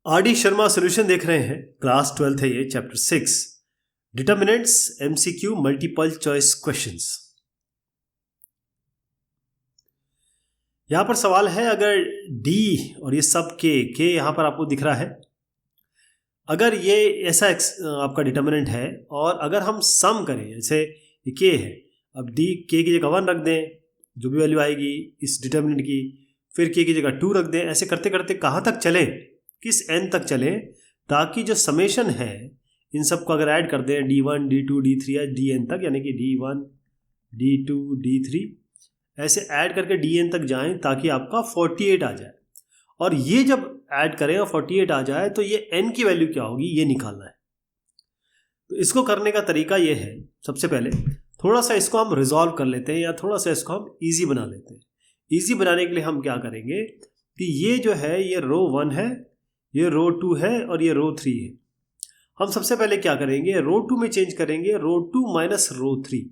RD. Sharma solution देख रहे हैं। क्लास 12th है ये, chapter 6 determinants MCQ multiple choice questions. यहां पर सवाल है, अगर डी और ये सब के यहां पर आपको दिख रहा है, अगर ये ऐसा आपका डिटर्मिनेंट है और अगर हम सम करें, जैसे के है, अब डी के की जगह 1 रख दें, जो भी वैल्यू आएगी इस डिटर्मिनेंट की, फिर के की जगह 2 रख दें, ऐसे करते करते कहाँ तक चलें, किस n तक चलें, ताकि जो समेशन है इन सबको अगर ऐड कर दें d1 d2 d3 या dn तक, यानी कि d1 d2 d3 ऐसे ऐड करके dn तक जाएं ताकि आपका 48 आ जाए। और ये जब ऐड करें और 48 आ जाए तो ये n की वैल्यू क्या होगी ये निकालना है। तो इसको करने का तरीका ये है, सबसे पहले थोड़ा सा इसको हम रिजॉल्व कर लेते हैं या थोड़ा सा इसको हम ईजी बना लेते हैं। ईजी बनाने के लिए हम क्या करेंगे कि ये जो है ये रो 1 है, ये रो 2 है और ये रो 3 है। हम सबसे पहले क्या करेंगे, रो 2 में चेंज करेंगे रो 2 माइनस रो 3,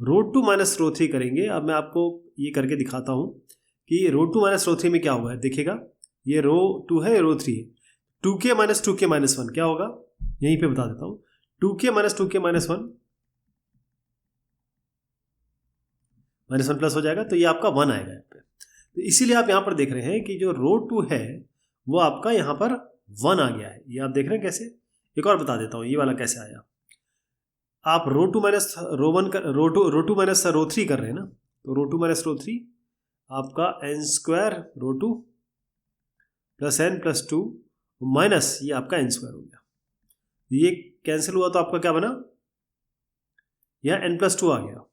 रो 2 माइनस रो 3 करेंगे। अब मैं आपको ये करके दिखाता हूँ कि रो 2 माइनस रो 3 में क्या हुआ है। देखिएगा, ये रो 2 है, ये रो 3 है। 2k माइनस 2k माइनस 1 क्या होगा, यहीं पे बता देता हूँ। 2k minus 2k minus 1 minus 1 plus हो जाएगा, तो ये आपका 1 आएगा यहाँ पे। तो इसीलिए आप यहाँ पर देख रहे हैं कि जो रो 2 है वो आपका यहाँ पर 1 आ गया है। ये आप देख रहे हैं कैसे। एक और बता देता हूँ ये वाला कैसे आया। आप रो 2 माइनस रो 1 कर, रो 2 माइनस रो 3 कर रहे हैं ना, तो रो 2 माइनस रो 3 आपका n square rho 2 plus n plus 2 minus ये आपका n स्क्वायर हो गया। ये कैंसिल हुआ तो आपका क्या बना, यहाँ n प्लस 2 आ गया।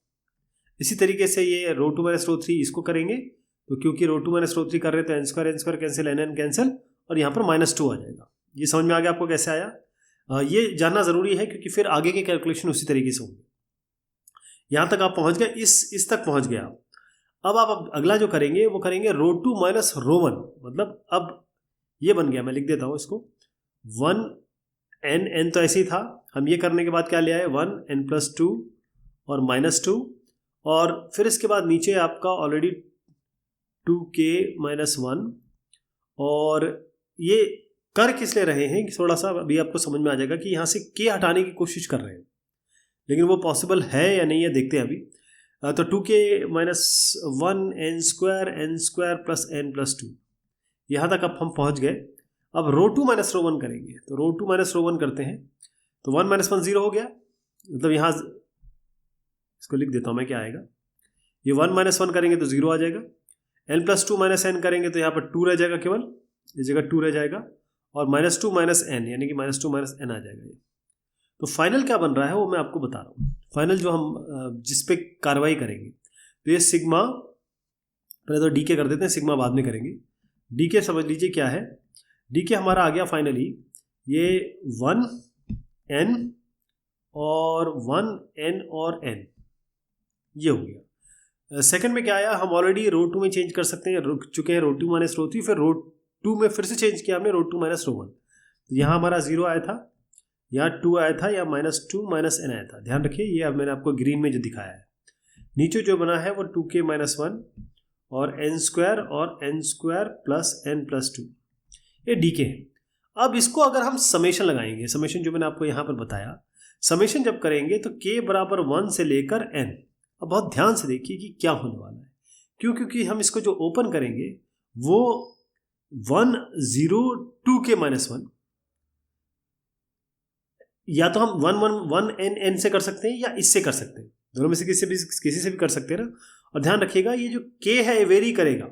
इसी तरीके से ये रो 2 माइनस रो 3 इसको करेंगे, तो क्योंकि रो 2 माइनस रो 3 कर रहे हैं तो n square cancel, n cancel और यहाँ पर माइनस 2 आ जाएगा। ये समझ में आ गया आपको कैसे आया। ये जानना ज़रूरी है क्योंकि फिर आगे के कैलकुलेशन उसी तरीके से होंगे। यहाँ तक आप पहुँच गए, इस तक पहुँच गए आप। अब आप अगला जो करेंगे वो करेंगे रो 2 माइनस रो 1, मतलब अब ये बन गया, मैं लिख देता हूँ इसको 1 n तो ऐसे ही था। हम ये करने के बाद क्या ले आए 1 n प्लस 2 और माइनस 2, और फिर इसके बाद नीचे आपका ऑलरेडी 2k माइनस 1। और ये कर किस लिए रहे हैं कि थोड़ा सा अभी आपको समझ में आ जाएगा कि यहाँ से k हटाने की कोशिश कर रहे हैं, लेकिन वो पॉसिबल है या नहीं है देखते हैं अभी। तो 2k minus 1 n square plus n plus 2, यहाँ तक अब हम पहुँच गए। अब रो 2 माइनस रो 1 करेंगे, तो रो 2 माइनस रो 1 करते हैं, तो 1 माइनस 1 0 हो गया। मतलब यहाँ इसको लिख देता हूँ मैं, क्या आएगा, ये 1 माइनस 1 करेंगे तो 0 आ जाएगा। n प्लस 2 माइनस n करेंगे तो यहाँ पर 2 रह जाएगा, केवल इस जगह 2 रह जाएगा, और माइनस 2 माइनस n यानी कि माइनस 2 माइनस n आ जाएगा ये। तो फाइनल क्या बन रहा है वो मैं आपको बता रहा हूँ। फाइनल जो हम जिस पे कार्रवाई करेंगे, तो ये सिग्मा, पहले तो डी के कर देते हैं, सिग्मा बाद में करेंगे। डी के समझ लीजिए क्या है, डी के हमारा आ गया फाइनली ये 1 n और 1 n और n, ये हो गया। सेकंड में क्या आया, हम ऑलरेडी रो 2 में चेंज कर सकते हैं, रुक चुके हैं रो 2 माइनस रो 3, फिर रो 2 में फिर से चेंज किया हमने रो 2 माइनस रो 1। तो यहाँ हमारा 0 आया था, यहाँ 2 आया था, या माइनस 2 माइनस n आया था। ध्यान रखिए, ये अब मैंने आपको ग्रीन में जो दिखाया है। नीचे जो बना है वो 2k माइनस 1 और n square plus n plus 2, ये डी के है। अब इसको अगर हम समेशन लगाएंगे, समेशन जो मैंने आपको यहाँ पर बताया, समेशन जब करेंगे तो k बराबर 1 से लेकर n। अब बहुत ध्यान से देखिए कि क्या होने वाला है, क्यों, क्योंकि हम इसको जो ओपन करेंगे वो 1 0 2k माइनस 1, या तो हम 1 n से कर सकते हैं या इससे कर सकते हैं, दोनों में से किसी से भी कर सकते हैं ना। और ध्यान रखिएगा ये जो k है ये वेरी करेगा,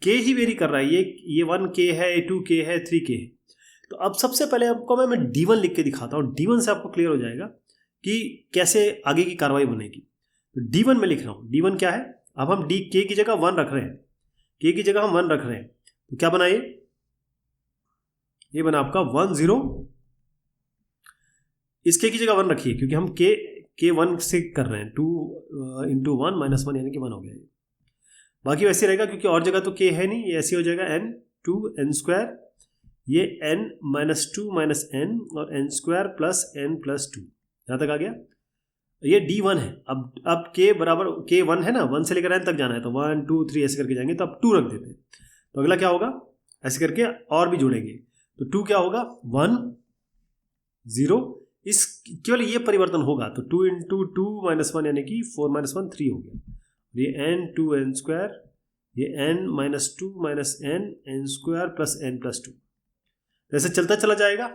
k ही वेरी कर रहा है, ये 1k है, 2k है, 3k है। तो अब सबसे पहले आपको मैं d1 लिख के दिखाता हूँ, d1 से आपको क्लियर हो जाएगा कि कैसे आगे की कार्रवाई बनेगी। तो d1 में लिख रहा हूँ, d1 क्या है, अब हम k की जगह 1 रख रहे हैं, k की जगह हम 1 रख रहे हैं, तो क्या बना ये बना आपका 1 0, इस k की जगह 1 रखिए क्योंकि हम k 1 से कर रहे हैं, 2 इंटू 1 माइनस 1 यानी कि 1 हो गया। बाकी वैसे रहेगा क्योंकि और जगह तो k है नहीं, ये ऐसे हो जाएगा n 2 n स्क्वायर, ये n माइनस 2 माइनस n और n square plus n plus 2, यहाँ तक आ गया। ये d1 है। अब k बराबर k1 है ना, 1 से लेकर n तक जाना है, तो 1 2 3 ऐसे करके जाएंगे, तो अब 2 रख देते हैं। तो अगला क्या होगा, ऐसे करके और भी जोड़ेंगे तो 2 क्या होगा 1 0, इस केवल ये परिवर्तन होगा तो 2 इंटू 2 माइनस 1 यानी कि 4 माइनस 1 3 हो गया। ये n 2n स्क्वायर, ये n minus 2 minus n square plus n plus 2, ऐसे चलता चला जाएगा।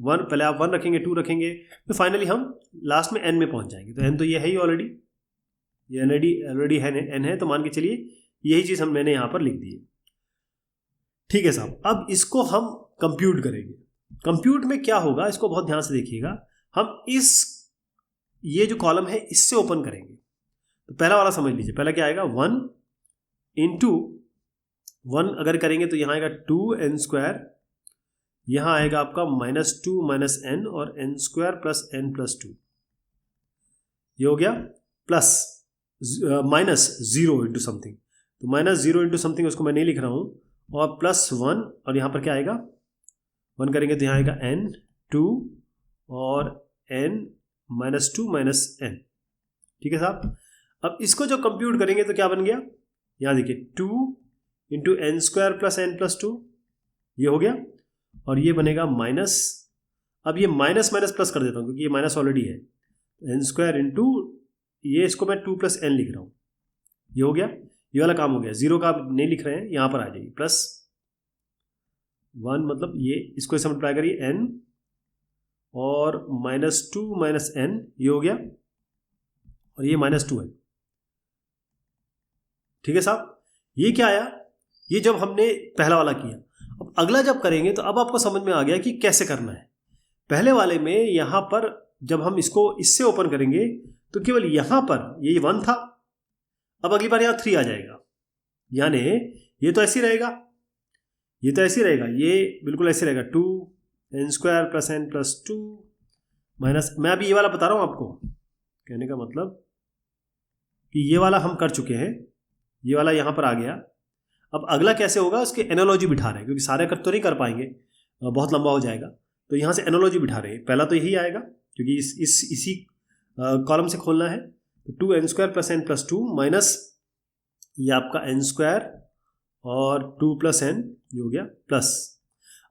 1 पहले आप 1 रखेंगे 2 रखेंगे तो फाइनली हम लास्ट में n में पहुंच जाएंगे। तो n तो ये है ही ऑलरेडी, ये ऑलरेडी है n है, तो मान के चलिए यही चीज़ मैंने यहाँ पर लिख दी है। ठीक है साहब, अब इसको हम कंप्यूट करेंगे। कंप्यूट में क्या होगा इसको बहुत ध्यान से देखिएगा। हम ये जो कॉलम है इससे ओपन करेंगे। तो पहला वाला समझ लीजिए, पहला क्या आएगा 1 इंटू 1 अगर करेंगे तो यहाँ आएगा 2n स्क्वायर, यहाँ आएगा आपका माइनस 2 माइनस n और n square plus n plus 2, ये हो गया प्लस माइनस 0 इंटू समथिंग, तो माइनस 0 इंटू समथिंग उसको मैं नहीं लिख रहा हूँ, और प्लस 1 और यहाँ पर क्या आएगा 1 करेंगे तो यहाँ आएगा n 2 और n माइनस 2 माइनस n। ठीक है साहब, अब इसको जो कंप्यूट करेंगे तो क्या बन गया, यहाँ देखिए 2 into n square plus n plus 2, ये हो गया, और ये बनेगा माइनस, अब ये माइनस माइनस प्लस कर देता हूँ क्योंकि ये माइनस ऑलरेडी है, n स्क्वायर इंटू ये इसको मैं 2 प्लस n लिख रहा हूँ, ये हो गया, ये वाला काम हो गया। 0 का आप नहीं लिख रहे हैं, यहाँ पर आ जाइए प्लस 1, मतलब ये इसको ऐसे मल्टीप्लाई करिए n और माइनस 2 माइनस n, ये हो गया, और ये माइनस 2 है। ठीक है साहब, ये क्या आया, ये जब हमने पहला वाला किया। अब अगला जब करेंगे तो अब आपको समझ में आ गया कि कैसे करना है। पहले वाले में यहाँ पर जब हम इसको इससे ओपन करेंगे तो केवल यहाँ पर ये 1 था, अब अगली बार यहाँ 3 आ जाएगा, यानी ये तो ऐसे ही रहेगा, ये तो ऐसे ही रहेगा, ये बिल्कुल ऐसे रहेगा 2n square plus n plus 2 minus, मैं अभी ये वाला बता रहा हूँ आपको, कहने का मतलब कि ये वाला हम कर चुके हैं, ये वाला यहाँ पर आ गया। अब अगला कैसे होगा उसके एनालॉजी बिठा रहे हैं, क्योंकि सारे कर तो नहीं कर पाएंगे, बहुत लंबा हो जाएगा, तो यहाँ से एनालॉजी बिठा रहे हैं। पहला तो यही आएगा क्योंकि इसी कॉलम से खोलना है, तो 2n square plus n plus 2 minus ये आपका n स्क्वायर और 2 प्लस n, ये हो गया प्लस।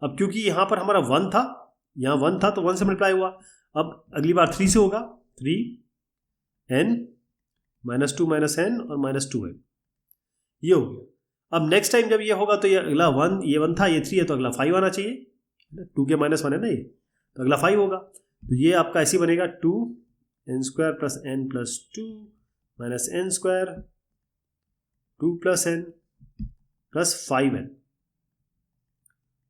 अब क्योंकि यहाँ पर हमारा 1 था, यहाँ 1 था तो 1 से मल्टीप्लाई हुआ, अब अगली बार 3 से होगा, 3n माइनस 2 माइनस n और माइनस 2 है, ये हो गया। अब नेक्स्ट टाइम जब ये होगा तो ये अगला 1, ये 1 था, ये 3 है, तो अगला 5 आना चाहिए, 2 के माइनस 1 है ना ये, तो अगला 5 होगा। तो ये आपका ऐसे बनेगा 2n square plus n plus 2 minus n square 2 plus n plus 5n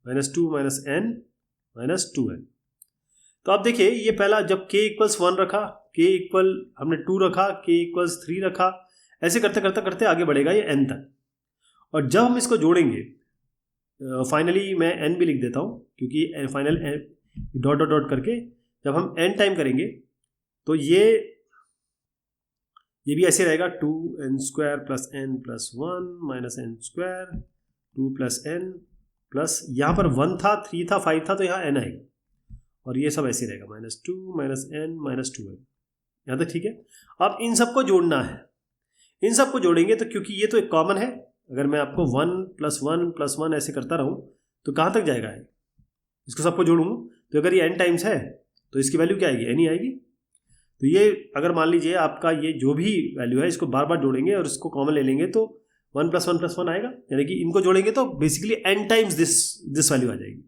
minus 2 minus n minus 2n। तो अब देखिए ये पहला जब k इक्वल्स 1 रखा, k इक्वल हमने 2 रखा, k इक्वल्स 3 रखा, ऐसे करते करते करते आगे बढ़ेगा ये n तक। और जब हम इसको जोड़ेंगे फाइनली मैं n भी लिख देता हूँ क्योंकि फाइनल डॉट डॉट डॉट करके जब हम n टाइम करेंगे तो ये भी ऐसे रहेगा 2n square plus n plus 1 minus n square 2 plus n plus यहाँ पर 1 था, 3 था, 5 था, तो यहाँ n आएगा, और ये सब ऐसे रहेगा minus 2 minus n minus 2n, यहाँ तक ठीक है। अब इन सबको जोड़ना है, इन सबको जोड़ेंगे तो क्योंकि ये तो एक कॉमन है, अगर मैं आपको 1 प्लस 1 प्लस 1 ऐसे करता रहूँ तो कहाँ तक जाएगा है, इसको सबको जोड़ूँ तो अगर ये n टाइम्स है तो इसकी वैल्यू क्या आएगी, n ही आएगी। तो ये अगर मान लीजिए आपका ये जो भी वैल्यू है इसको बार बार जोड़ेंगे और इसको कॉमन ले लेंगे तो 1 प्लस 1 प्लस 1 आएगा, यानी कि इनको जोड़ेंगे तो basically n times this value आ जाएगी।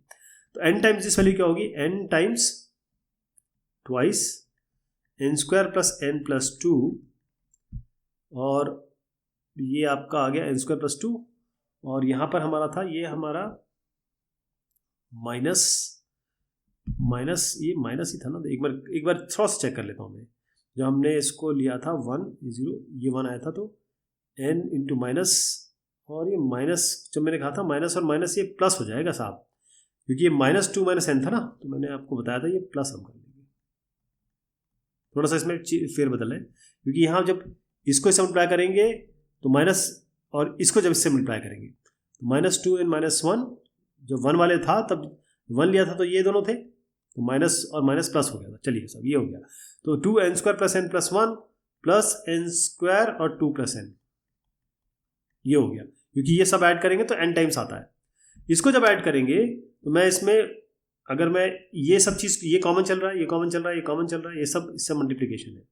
तो n टाइम्स दिस वैल्यू क्या होगी, n times twice n square plus n plus 2, और ये आपका आ गया n स्क्वायर प्लस 2, और यहाँ पर हमारा था ये हमारा माइनस ये माइनस ही था ना, एक बार थोड़ा सा चेक कर लेता हूँ मैं। जब हमने इसको लिया था 1 0, ये 1 आया था तो n इंटू माइनस, और ये माइनस जब मैंने कहा था माइनस और माइनस ये प्लस हो जाएगा साहब, क्योंकि ये माइनस 2 माइनस n था ना, तो मैंने आपको बताया था ये प्लस हम कर लेंगे। थोड़ा सा इसमें फेरबदल है क्योंकि यहाँ जब इसको इससे मल्टीप्लाई करेंगे तो माइनस, और इसको जब इससे मल्टीप्लाई करेंगे तो माइनस 2n माइनस 1, जो 1 वाले था तब 1 लिया था तो ये दोनों थे, तो माइनस और माइनस प्लस हो गया था। चलिए सब ये हो गया, तो 2n square plus n plus 1 plus n square और 2 प्लस n, ये हो गया, क्योंकि ये सब ऐड करेंगे तो n टाइम्स आता है। इसको जब ऐड करेंगे तो मैं इसमें अगर मैं ये सब चीज़, ये कॉमन चल रहा है, ये कॉमन चल रहा है, ये कॉमन चल रहा है, ये सब इससे मल्टीप्लिकेशन है।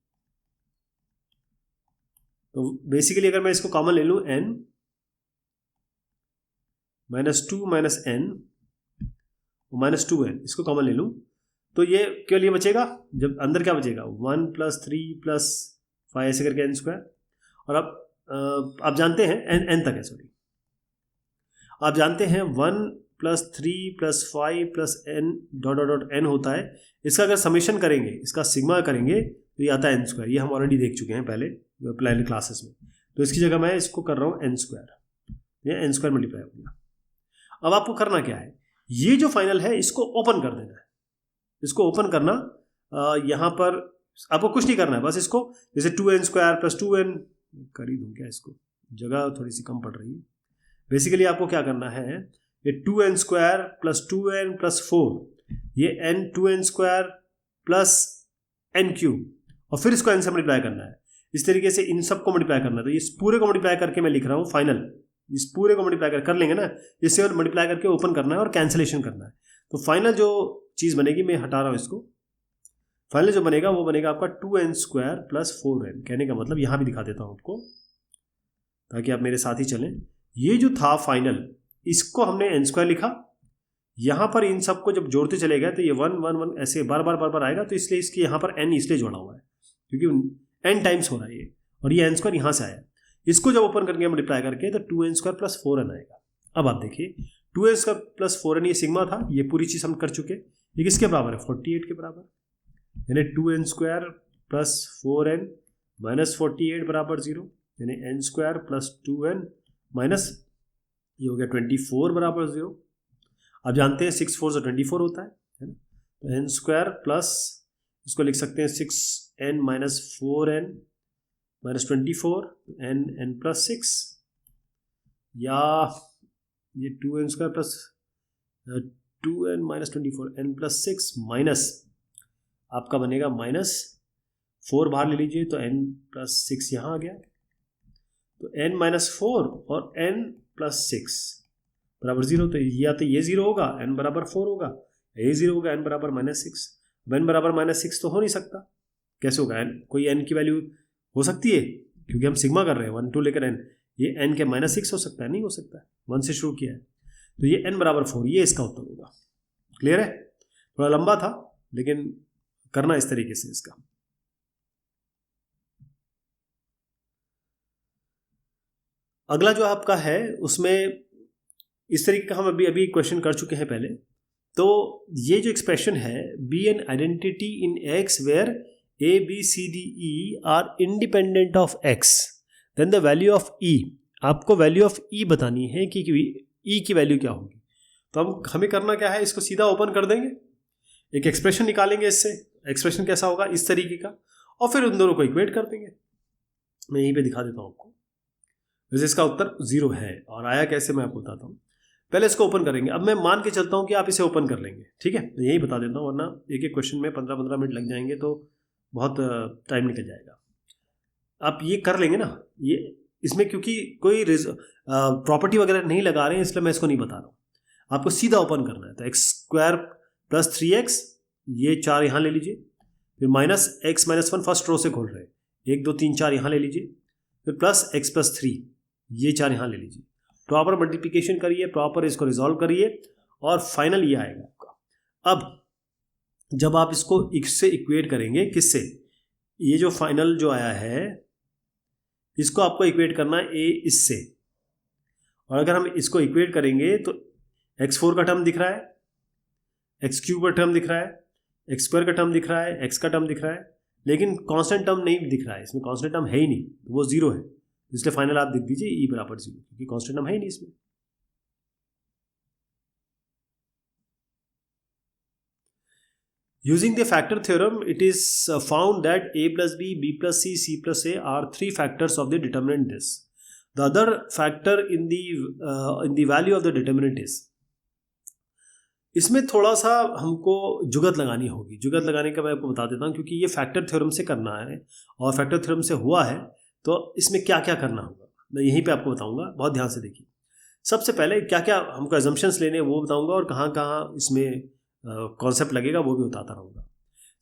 तो बेसिकली अगर मैं इसको कॉमन ले लूँ n -2 - n -2n, इसको कॉमन ले लूँ तो ये केवल ये बचेगा, जब अंदर क्या बचेगा 1 + 3 + 5 ऐसे करके n²। और अब आप जानते हैं n तक है, सॉरी, आप जानते हैं 1 + 3 + 5 + n ... n होता है। इसका अगर समेशन करेंगे, इसका सिग्मा करेंगे तो ये आता है n²। ये हम ऑलरेडी देख चुके हैं पहले क्लासेस में। तो इसकी जगह मैं इसको कर रहा हूँ n², ये n² मल्टीप्लाई हो गया। अब आपको करना क्या है, ये जो फाइनल है इसको ओपन कर देना है। इसको ओपन करना, यहाँ पर आपको कुछ नहीं करना है, बस इसको जैसे 2n² + 2n कर ही दूँ क्या, इसको जगह थोड़ी सी कम पड़ रही है। बेसिकली आपको क्या करना है, ये 2n² + 2n + 4, ये n 2n² + n³ और फिर इसको n से मल्टीप्लाई करना है। इस तरीके से इन सब को मल्टीप्लाई करना है। तो इस पूरे को मल्टीप्लाई करके मैं लिख रहा हूँ फाइनल। इस पूरे को मल्टीप्लाई कर लेंगे ना, इससे मल्टीप्लाई करके ओपन करना है और कैंसिलेशन करना है। तो फाइनल जो चीज़ बनेगी, मैं हटा रहा हूँ इसको, फाइनल जो बनेगा वो बनेगा आपका 2n² + 4n। कहने का मतलब यहाँ भी दिखा देता हूँ आपको ताकि आप मेरे साथ ही चलें। ये जो था फाइनल, इसको हमने n² लिखा, यहाँ पर इन सबको जब जोड़ते चले गए तो ये 1 1 1 ऐसे बार बार आएगा। तो इसलिए इसके यहाँ पर n इसलिए जोड़ा हुआ है क्योंकि n टाइम्स हो रहा है ये, और ये n² यहाँ से आया। इसको जब ओपन करके मल्टीप्लाई करके तो 2n² + 4n आएगा। अब आप देखिए 2n² + 4n ये सिग्मा था, ये पूरी चीज़ हम कर चुके। ये किसके बराबर है, 48 के बराबर, यानी 2n² + 4n - 48 बराबर 0, यानी n² + 2n माइनस ये हो गया 24 बराबर 0। आप जानते हैं 6 4 से 24 होता है ना। तो n² प्लस इसको लिख सकते हैं 6n - 4n - 24 n + 6, या ये 2n² + 2n - 24 n + 6 माइनस आपका बनेगा -4 बाहर ले लीजिए तो n + 6 यहाँ आ गया। तो n - 4 और n + 6 बराबर 0। तो या तो ये 0 होगा, n बराबर 4 होगा, ये 0 होगा, n बराबर -6। n बराबर -6 तो हो नहीं सकता। कैसे होगा, n कोई n की वैल्यू हो सकती है क्योंकि हम सिग्मा कर रहे हैं 1 2 लेकर n, ये n के -6 हो सकता है, नहीं हो सकता है, 1 से शुरू किया है। तो ये n बराबर 4, ये इसका उत्तर होगा। क्लियर है, थोड़ा लंबा था लेकिन करना इस तरीके से इसका। अगला जो आपका है उसमें इस तरीके का हम अभी क्वेश्चन कर चुके हैं पहले। तो ये जो एक्सप्रेशन है, be an identity in x where a b c d e are independent of x, then the value of e, आपको वैल्यू ऑफ ई बतानी है कि ई की वैल्यू क्या होगी। तो हमें करना क्या है, इसको सीधा ओपन कर देंगे, एक एक्सप्रेशन निकालेंगे इससे। एक्सप्रेशन कैसा होगा, इस तरीके का, और फिर उन दोनों को इक्वेट कर देंगे। मैं यहीं पे दिखा देता हूँ आपको। वैसे इसका उत्तर 0 है, और आया कैसे मैं आपको बताता हूँ। पहले इसको ओपन करेंगे। अब मैं मान के चलता हूँ कि आप इसे ओपन कर लेंगे, ठीक है, यही बता देता हूँ, वरना एक एक क्वेश्चन में 15-15 मिनट लग जाएंगे तो बहुत टाइम निकल जाएगा। आप ये कर लेंगे ना, ये इसमें क्योंकि कोई प्रॉपर्टी वगैरह नहीं लगा रहे हैं इसलिए मैं इसको नहीं बता रहा हूँ। आपको सीधा ओपन करना है। तो x² + 3x, ये 4 यहाँ ले लीजिए, फिर -x - 1 फर्स्ट रो से खोल रहे हैं, 1 2 3 4 यहाँ ले लीजिए, फिर +x + 3, ये 4 यहाँ ले लीजिए। प्रॉपर मल्टीप्लिकेशन करिए, प्रॉपर इसको रिजॉल्व करिए, और फाइनल ये आएगा आपका। अब जब आप इसको इससे इक्वेट करेंगे, किससे, ये जो फाइनल जो आया है इसको आपको इक्वेट करना है ए इससे। और अगर हम इसको इक्वेट करेंगे तो x4 का टर्म दिख रहा है, x³ का टर्म दिख रहा है, x² का टर्म दिख रहा है, x का टर्म दिख रहा है, लेकिन कांस्टेंट टर्म नहीं दिख रहा है। इसमें कांस्टेंट टर्म है ही नहीं, तो वो 0 है। इसलिए फाइनल आप लिख दीजिए ई बराबर 0, क्योंकि कांस्टेंट टर्म है ही नहीं इसमें। Using the factor theorem, it is found that a plus b, b plus c, c plus a are 3 factors of the determinant this. The other factor in the value of the determinant is. इसमें थोड़ा सा हमको जुगत लगानी होगी। जुगत लगाने का मैं आपको बता देता हूँ, क्योंकि ये फैक्टर थ्योरम से करना है और फैक्टर थ्योरम से हुआ है, तो इसमें क्या क्या करना होगा मैं यहीं पे आपको बताऊंगा। बहुत ध्यान से देखिए। सबसे पहले क्या क्या हमको एजम्पशंस लेने हैं वो बताऊंगा, और कहाँ कहाँ इसमें कॉन्सेप्ट लगेगा वो भी बताता रहूँगा।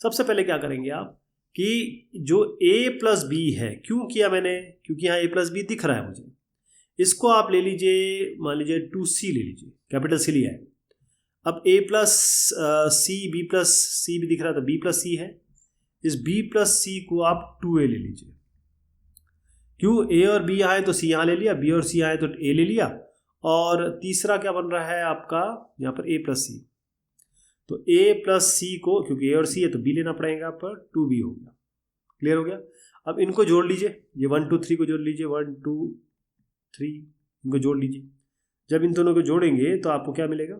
सबसे पहले क्या करेंगे आप कि जो a प्लस बी है, क्यों किया मैंने, क्योंकि यहाँ a प्लस बी दिख रहा है मुझे, इसको आप ले लीजिए, मान लीजिए 2c ले लीजिए, कैपिटल C लिया है। अब a plus c, b plus c भी दिख रहा था, b प्लस सी है, इस b प्लस सी को आप 2a ले लीजिए। क्यों, a और b आए तो c यहाँ ले लिया, b और c आए तो a ले लिया, और तीसरा क्या बन रहा है आपका यहाँ पर a प्लस सी, तो a प्लस सी को, क्योंकि a और c है तो b लेना पड़ेगा, पर 2b हो गया। क्लियर हो गया। अब इनको जोड़ लीजिए, ये 1 2 3 को जोड़ लीजिए, 1 2 3 इनको जोड़ लीजिए। जब इन दोनों को जोड़ेंगे तो आपको क्या मिलेगा,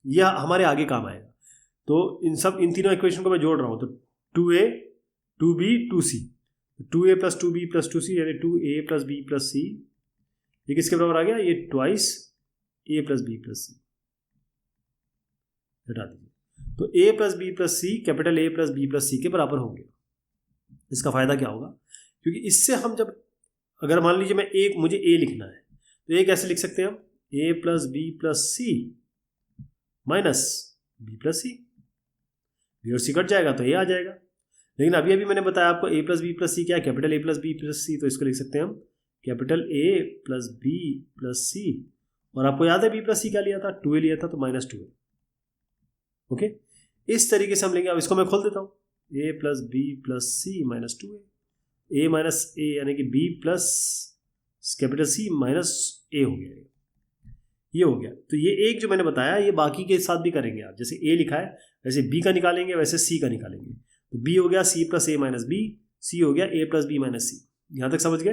यह हमारे आगे काम आएगा। तो इन तीनों इक्वेशन को मैं जोड़ रहा हूँ, तो 2a 2b 2c, 2a plus 2b plus 2c यानी 2a plus b plus c, ये किसके बराबर आ गया, ये twice a plus b plus c, हटा दीजिए। तो a plus b plus c capital A plus b plus c के बराबर होंगे। इसका फायदा क्या होगा, क्योंकि इससे हम जब, अगर मान लीजिए मुझे a लिखना है, तो a कैसे लिख सकते हैं हम, a plus b plus c minus b plus c, b और c कट जाएगा तो a आ जाएगा। लेकिन अभी मैंने बताया आपको a plus b plus c क्या है, capital A plus b plus c, तो इसको लिख सकते हैं हम capital A plus b plus c, और आपको याद है b प्लस c क्या लिया था, 2a लिया था, तो माइनस 2a। ओके, इस तरीके से हम लेंगे। अब इसको मैं खोल देता हूँ, a plus b plus c minus 2a, a minus a यानी कि b plus capital C minus a हो गया, ये हो गया। तो ये एक जो मैंने बताया ये बाकी के साथ भी करेंगे आप, जैसे a लिखा है वैसे b का निकालेंगे, वैसे c का निकालेंगे। तो b हो गया c plus a minus b, c हो गया a plus b minus c। यहाँ तक समझ गए।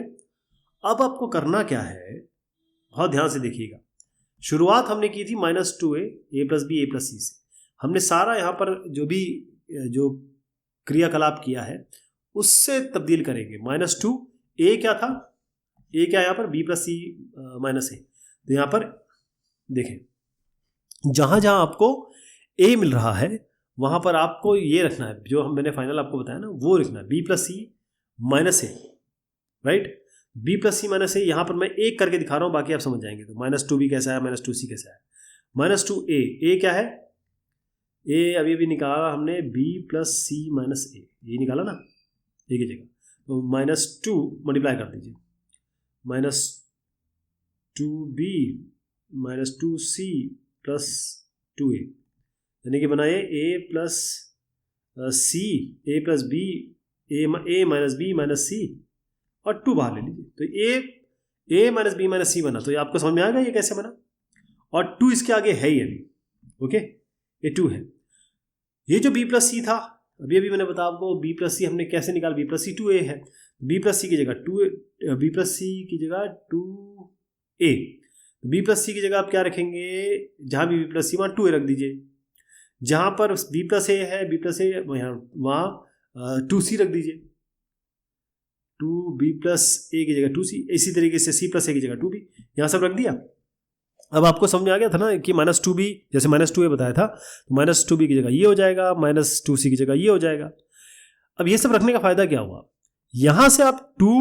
अब आपको करना क्या है, बहुत ध्यान से देखिएगा। शुरुआत हमने की थी minus 2a a plus b a plus c से। हमने सारा यहाँ पर जो क्रियाकलाप किया है उससे तब्दील करेंगे। माइनस 2 a क्या था, a क्या यहाँ पर b plus c minus a। तो यहाँ पर देखें, जहाँ जहाँ आपको a मिल रहा है वहाँ पर आपको ये रखना है, जो मैंने फाइनल आपको बताया ना वो रखना है, b plus c minus a, right. b plus c minus a, यहाँ पर मैं एक करके दिखा रहा हूँ, बाकी आप समझ जाएंगे। तो माइनस 2b कैसा है, माइनस 2c कैसा है, माइनस 2a, a क्या है, a अभी निकाला हमने b plus c minus a, ये निकाला ना एक ही जगह। तो माइनस 2 मल्टीप्लाई कर दीजिए, minus 2b minus 2c plus 2a, यानी कि बनाए a plus c, a plus b, a minus b minus c, और 2 बाहर ले लीजिए। तो a minus b minus c बना। तो ये आपको समझ में आएगा ये कैसे बना, और 2 इसके आगे है ही अभी। ओके, ये 2 है। ये जो b प्लस सी था, अभी मैंने बताया आपको b प्लस सी हमने कैसे निकाला, b प्लस सी 2a है, b प्लस सी की जगह 2a, b प्लस सी की जगह 2a, b प्लस सी की जगह आप क्या रखेंगे, जहाँ भी b प्लस सी वहाँ 2a रख दीजिए। जहाँ पर b प्लस ए है, b प्लस ए वहाँ 2c रख दीजिए, 2b प्लस ए की जगह 2c, इसी तरीके से c प्लस ए की जगह 2b, यहाँ सब रख दिया। अब आपको समझ में आ गया था ना कि माइनस 2b, जैसे माइनस 2a बताया था, तो माइनस 2b की जगह ये हो जाएगा, माइनस 2c की जगह ये हो जाएगा। अब ये सब रखने का फायदा क्या हुआ, यहाँ से आप 2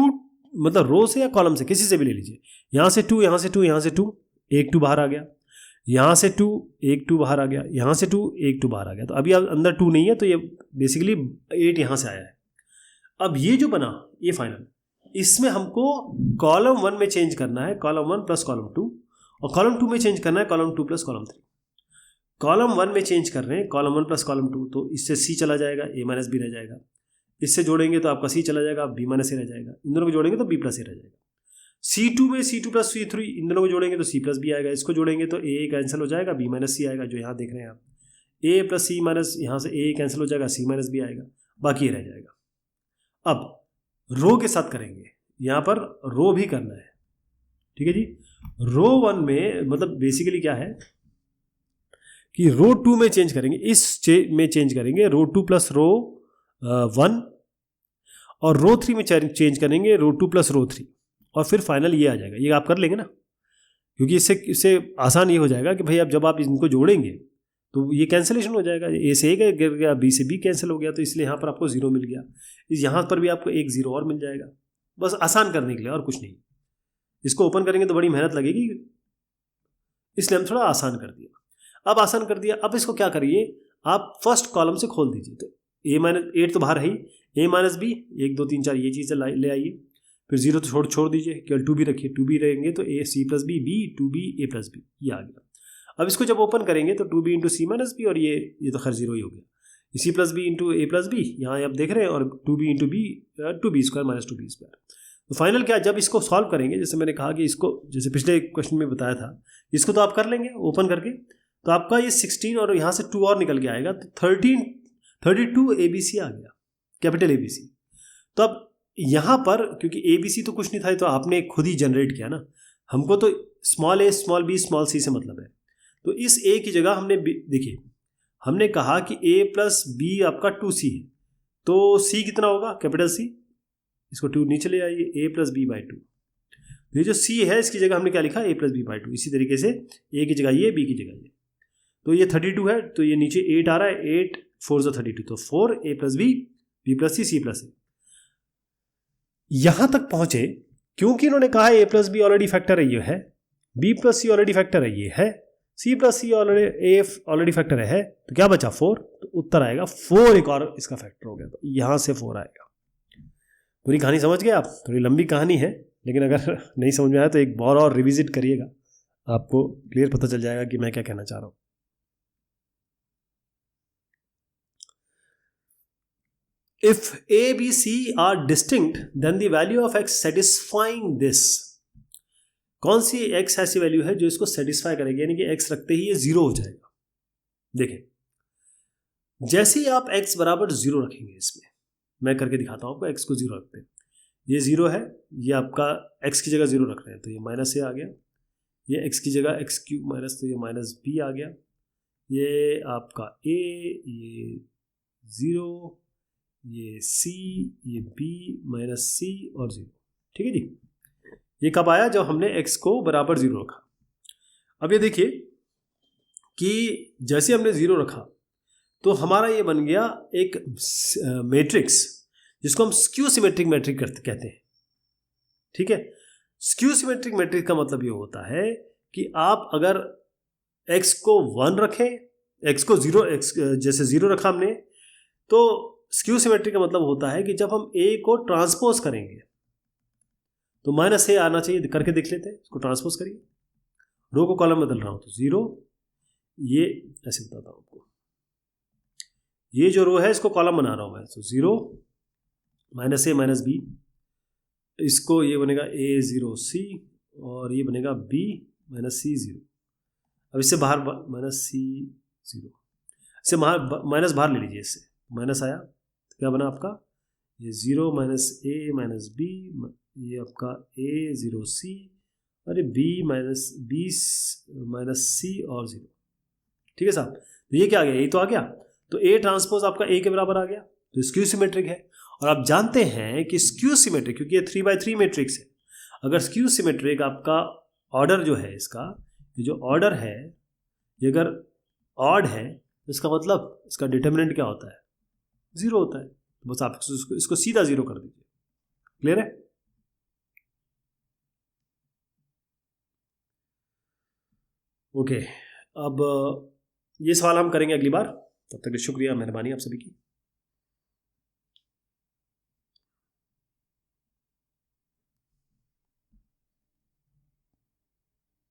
मतलब रो से या कॉलम से किसी से भी ले लीजिए, यहाँ से 2, यहाँ से 2, यहाँ से 2, एक 2 बाहर आ गया, यहाँ से 2, एक 2 बाहर आ गया, यहाँ से 2, एक 2 बाहर आ गया। तो अभी अंदर 2 नहीं है, तो ये बेसिकली 8 यहाँ से आया है। अब ये जो बना ये फाइनल, इसमें हमको कॉलम 1 में चेंज करना है, कॉलम 1 प्लस कॉलम 2, और कॉलम 2 में चेंज करना है कॉलम 2 प्लस कॉलम 3। कॉलम 1 में चेंज कर रहे हैं कॉलम 1 प्लस कॉलम 2, तो इससे c चला जाएगा, a माइनस बी रह जाएगा। इससे जोड़ेंगे तो आपका c चला जाएगा, b माइनस ए रह जाएगा। इन दोनों को जोड़ेंगे तो b प्लस ए रह जाएगा। c2 में c2 प्लस c3, इन दोनों को जोड़ेंगे तो c प्लस बी आएगा। इसको जोड़ेंगे तो a कैंसिल हो जाएगा, b माइनस सी आएगा, जो यहाँ देख रहे हैं आप। a प्लस सी माइनस, यहाँ से a कैंसिल हो जाएगा, c माइनस बी आएगा, बाकी ये रह जाएगा। अब रो के साथ करेंगे, यहाँ पर रो भी करना है, ठीक है जी। रो 1 में मतलब बेसिकली क्या है कि रो 2 में चेंज करेंगे, में चेंज करेंगे रो 2 प्लस रो 1, और रो 3 में चेंज करेंगे रो 2 प्लस रो 3, और फिर फाइनल ये आ जाएगा। ये आप कर लेंगे ना, क्योंकि इससे आसान ये हो जाएगा कि भाई अब जब आप इनको जोड़ेंगे तो ये कैंसिलेशन हो जाएगा, ए से ए गिर गया, बी से बी कैंसिल हो गया, तो इसलिए यहाँ पर आपको 0 मिल गया। यहाँ पर भी आपको एक 0 और मिल जाएगा, बस आसान करने के लिए, और कुछ नहीं। इसको ओपन करेंगे तो बड़ी मेहनत लगेगी, इसलिए हम थोड़ा आसान कर दिया। अब आसान कर दिया, अब इसको क्या करिए, आप फर्स्ट कॉलम से खोल दीजिए। तो a-8 तो बाहर है ही, a माइनस बी 1 2 3 4 ये चीज़ें ले आइए, फिर 0 तो छोड़ दीजिए, केवल 2b रखिए, 2b रहेंगे तो a c plus b, 2b a plus b, ये आ गया। अब इसको जब ओपन करेंगे तो 2b इंटू सी माइनस बी, और ये तो खैर 0 ही हो गया, c plus b into a plus b, यहाँ आप देख रहे हैं, और 2b into b 2b square minus 2b square. तो फाइनल क्या, जब इसको सॉल्व करेंगे, जैसे मैंने कहा कि इसको, जैसे पिछले क्वेश्चन में बताया था, इसको तो आप कर लेंगे ओपन करके, तो आपका ये 16 और यहाँ से 2 और निकल के आएगा, तो 32 ABC आ गया, कैपिटल ABC। तो अब यहाँ पर क्योंकि ABC तो कुछ नहीं था, तो आपने खुद ही जनरेट किया ना, हमको तो small a small b small c से मतलब है। तो इस a की जगह हमने देखिए, हमने कहा कि a प्लस बी आपका 2c है, तो c कितना होगा, कैपिटल C, इसको 2 नीचे ले आइए, a प्लस बी बाई 2। ये जो c है इसकी जगह हमने क्या लिखा, a प्लस बी बाई 2। इसी तरीके से a की जगह ये, b की जगह ये, तो ये 32 है, तो ये नीचे 8 आ रहा है, 8 4 जो 32, तो 4 a plus b, b plus c plus a। यहां तक पहुंचे क्योंकि इन्होंने कहा a plus b already factor है, ये है, b plus c already factor है, ये है, c plus c already factor है, तो क्या बचा 4, तो उत्तर आएगा 4, एक और इसका फैक्टर हो गया, तो यहां से 4 आएगा। पूरी कहानी समझ गए आप? थोड़ी लंबी कहानी है, लेकिन अगर नहीं समझ में आया तो एक बार और रिविजिट करिएगा, आपको क्लियर पता चल जाएगा कि मैं क्या कहना चाह रहा हूं। If a, b, c are distinct, then the value of x satisfying this, कौन सी x ऐसी वैल्यू है जो इसको सेटिस्फाई करेगी, यानी कि x रखते ही ये 0 हो जाएगा। देखें, जैसे ही आप x बराबर 0 रखेंगे, इसमें मैं करके दिखाता हूं आपको, x को 0 रखते हैं, ये 0 है, ये आपका x की जगह 0 रख रहे हैं, तो ये माइनस a आ गया, ये x की जगह x क्यूब माइनस, तो ये माइनस b आ गया, ये आपका a, ये 0, ये c, ये b माइनस c और 0। ठीक है जी, ये कब आया, जब हमने x को बराबर 0 रखा। अब ये देखिए कि जैसे हमने 0 रखा तो हमारा ये बन गया एक मैट्रिक्स, जिसको हम स्क्यू सिमेट्रिक मैट्रिक कहते हैं। ठीक है, स्क्यू सिमेट्रिक मैट्रिक्स का मतलब ये होता है कि आप अगर x को 1 रखें, x को 0, x जैसे 0 रखा हमने, तो स्क्यू सिमेट्रिक का मतलब होता है कि जब हम a को ट्रांसपोज करेंगे तो माइनस a आना चाहिए, करके देख लेते हैं, इसको ट्रांसपोज करिए, रो को कॉलम बदल रहा हूं तो 0, ये ऐसे बताता हूं आपको, ये जो रो है इसको कॉलम बना रहा हूं मैं, तो 0 माइनस a माइनस b, इसको ये बनेगा a 0 c, और ये बनेगा b माइनस c 0। अब इससे बाहर माइनस c 0, इससे माइनस बाहर ले लीजिए, इससे माइनस आया तो क्या बना आपका, ये 0 माइनस a माइनस b, ये आपका a 0 c, और ये b माइनस c और 0। ठीक है साहब, तो ये क्या आ गया, ये तो आ गया, तो a ट्रांसपोज आपका a के बराबर आ गया, तो स्क्यू सिमेट्रिक है। और आप जानते हैं कि स्क्यू सिमेट्रिक, क्योंकि ये 3x3 मैट्रिक्स है, अगर स्क्यू सिमेट्रिक आपका ऑर्डर जो है इसका, ये जो ऑर्डर है, ये अगर ऑड है तो इसका मतलब इसका डिटर्मिनेंट क्या होता है, 0 होता है। तो बस आप इसको सीधा 0 कर दीजिए। क्लियर है? ओके, अब ये सवाल हम करेंगे अगली बार। तब तक शुक्रिया, मेहरबानी आप सभी की।